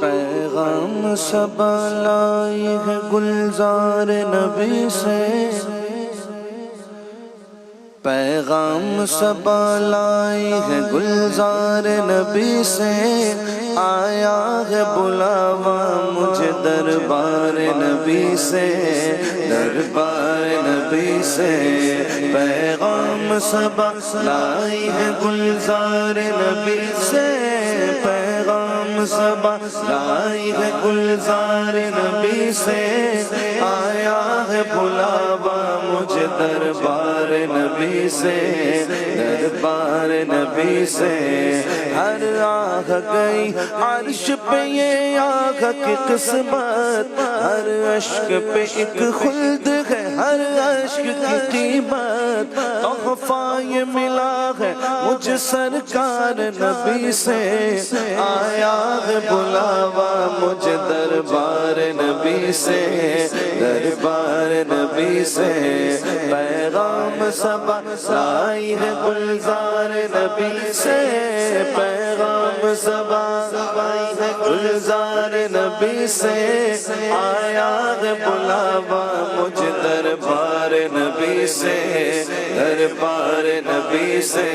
پیغام صبا لائی ہے گلزار نبی سے، پیغام صبا لائی ہے گلزار نبی سے، آیا ہے بلاوا مجھے دربار نبی سے، دربار نبی سے۔ پیغام صبا لائی ہے گلزار نبی سے، پیغام صبا لائی ہے گلزار نبی سے، آیا ہے بلاوا مجھے دربار نبی سے، دربار نبی سے۔ ہر آہ گئی عرش پہ یہ آہ کی قسمت، ہر عشق پہ ایک خلد ہے، ہر عشق کی قیمت، تحفہ یہ ملا ہے مجھے سرکار نبی سے، آیا ہے بلاوا مجھے دربار نبی سے، دربار نبی سے۔ پیغام صبا لائی ہے گلزار نبی سے، پیغام صبا لائی ہے گلزار نبی سے، آیا ہے بلاوا مجھے دربار نبی سے، دربار نبی سے۔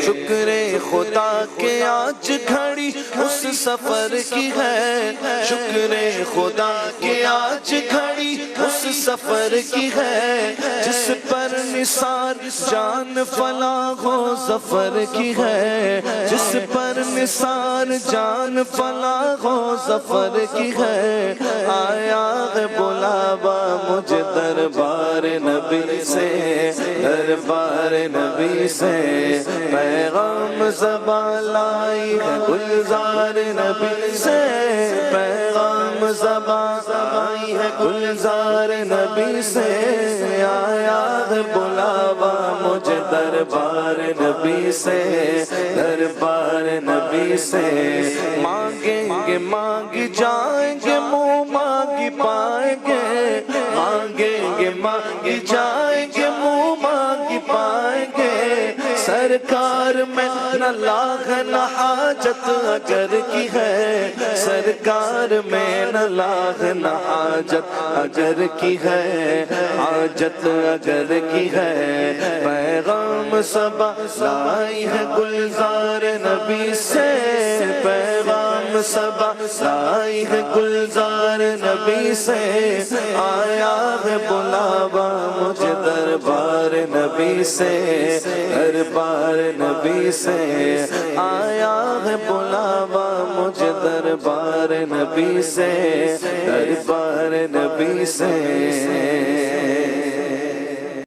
شکر خدا کہ آج گھڑی اس سفر کی ہے، شکر خدا کہ آج گھڑی اس سفر کی ہے، جس پر نثار جان فلاح و ظفر کی ہے، جس پر نثار جان فلاح و ظفر کی ہے، آیا ہے بلاوا مجھے دربار نبی سے، دربار نبی سے۔ پیغام صبا لائی ہے گلزار نبی سے، پیغام صبا لائی ہے گلزار نبی سے، آیا ہے بلاوا مجھے دربار نبی سے، دربار نبی سے۔ مانگیں گے مانگ جائیں گے، منہ مانگ پائیں گے، مانگیں گے مانگ جائیں گے، منہ مانگ پائیں گے۔ سرکار میں نہ لاغ نہ حاجت اگر کی ہے، سرکار میں نہ لاغ نہ حاجت اگر کی ہے، حاجت اگر کی ہے۔ پیغام صبا لائی ہے گلزار نبی سے، پیغام صبا لائی ہے گلزار نبی سے، آیا ہے بلاوا مجھے دربار نبی سے، دربار نبی سے۔ آیا ہے بلاوا مجھے دربار نبی سے، دربار نبی سے۔